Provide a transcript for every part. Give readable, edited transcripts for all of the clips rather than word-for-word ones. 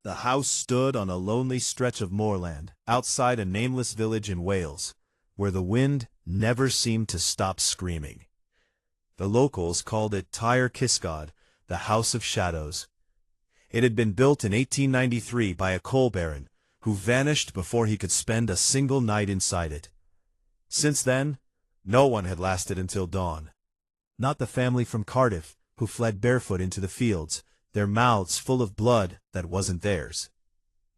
The house stood on a lonely stretch of moorland, outside a nameless village in Wales, where the wind never seemed to stop screaming. The locals called it Tyre Kisgod, the House of Shadows. It had been built in 1893 by a coal baron, who vanished before he could spend a single night inside it. Since then, no one had lasted until dawn. Not the family from Cardiff, who fled barefoot into the fields, their mouths full of blood that wasn't theirs.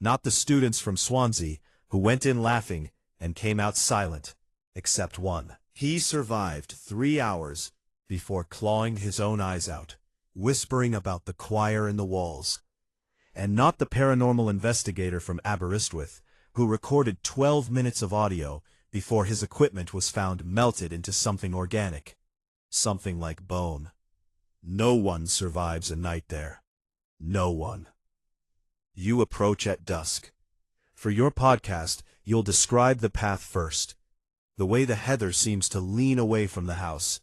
Not the students from Swansea, who went in laughing and came out silent, except one. He survived 3 hours before clawing his own eyes out, whispering about the choir in the walls. And not the paranormal investigator from Aberystwyth, who recorded 12 minutes of audio before his equipment was found melted into something organic, something like bone. No one survives a night there. No one. You approach at dusk. For your podcast, you'll describe the path first. The way the heather seems to lean away from the house,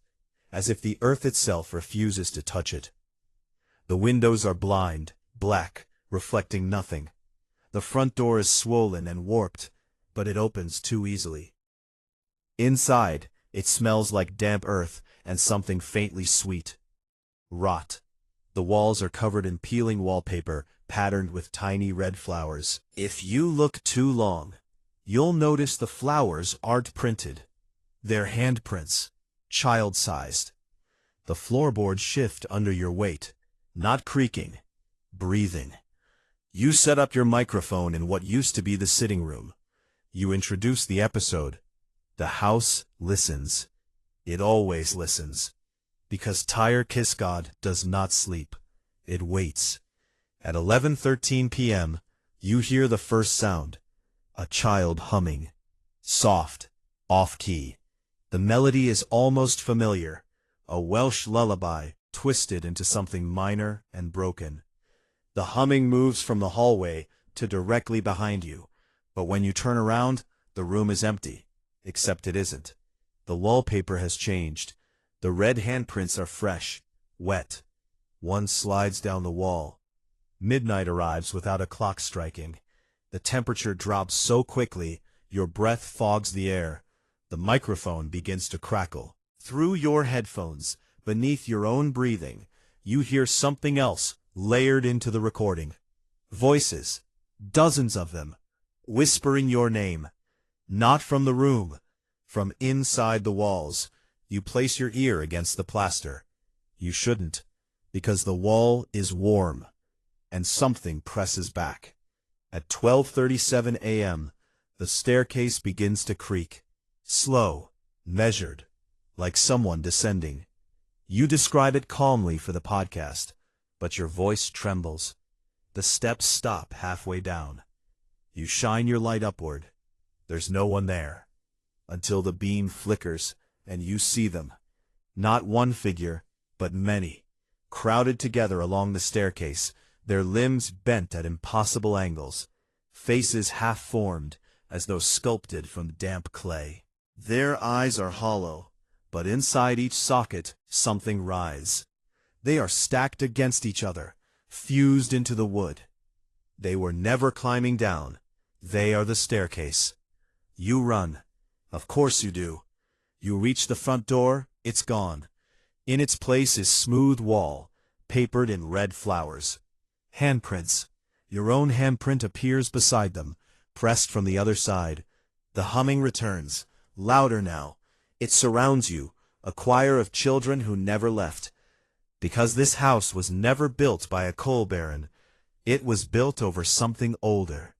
as if the earth itself refuses to touch it. The windows are blind, black, reflecting nothing. The front door is swollen and warped, but it opens too easily. Inside, it smells like damp earth and something faintly sweet. Rot. The walls are covered in peeling wallpaper, patterned with tiny red flowers. If you look too long, you'll notice the flowers aren't printed. They're handprints, child-sized. The floorboards shift under your weight, not creaking, breathing. You set up your microphone in what used to be the sitting room. You introduce the episode. The house listens. It always listens. Because Tyre Kisgod does not sleep. It waits. At 11:13 p.m., you hear the first sound. A child humming. Soft, off-key. The melody is almost familiar. A Welsh lullaby, twisted into something minor and broken. The humming moves from the hallway to directly behind you. But when you turn around, the room is empty. Except it isn't. The wallpaper has changed. The red handprints are fresh, wet. One slides down the wall. Midnight arrives without a clock striking. The temperature drops so quickly, your breath fogs the air. The microphone begins to crackle. Through your headphones, beneath your own breathing, you hear something else layered into the recording. Voices, dozens of them, whispering your name. Not from the room, from inside the walls. You place your ear against the plaster. You shouldn't, because the wall is warm, and something presses back. At 12:37 a.m., the staircase begins to creak. Slow, measured, like someone descending. You describe it calmly for the podcast, but your voice trembles. The steps stop halfway down. You shine your light upward. There's no one there. Until the beam flickers, and you see them. Not one figure, but many, crowded together along the staircase, their limbs bent at impossible angles, faces half-formed, as though sculpted from damp clay. Their eyes are hollow, but inside each socket something writhes. They are stacked against each other, fused into the wood. They were never climbing down. They are the staircase. You run. Of course you do. You reach the front door, it's gone. In its place is smooth wall, papered in red flowers. Handprints. Your own handprint appears beside them, pressed from the other side. The humming returns, louder now. It surrounds you, a choir of children who never left. Because this house was never built by a coal baron. It was built over something older.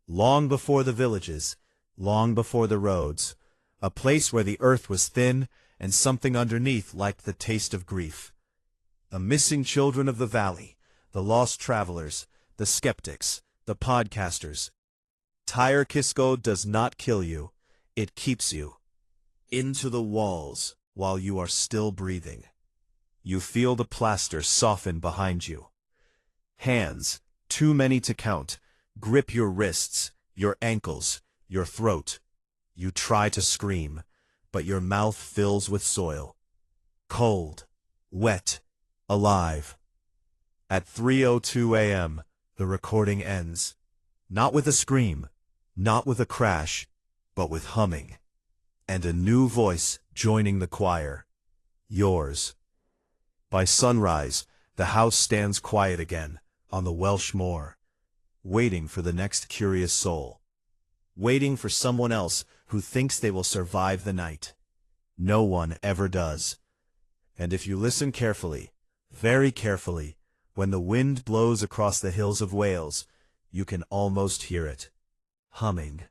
Long before the villages, long before the roads. A place where the earth was thin and something underneath liked the taste of grief. The missing children of the valley, the lost travelers, the skeptics, the podcasters. Tyre Kisgod does not kill you, it keeps you. Into the walls while you are still breathing. You feel the plaster soften behind you. Hands, too many to count, grip your wrists, your ankles, your throat. You try to scream, but your mouth fills with soil. Cold, wet, alive. At 3:02 a.m., The recording ends. Not with a scream, not with a crash, but with humming. And a new voice joining the choir. Yours. By sunrise, the house stands quiet again, on the Welsh moor, waiting for the next curious soul. Waiting for someone else who thinks they will survive the night. No one ever does. And if you listen carefully, very carefully, when the wind blows across the hills of Wales, you can almost hear it. Humming.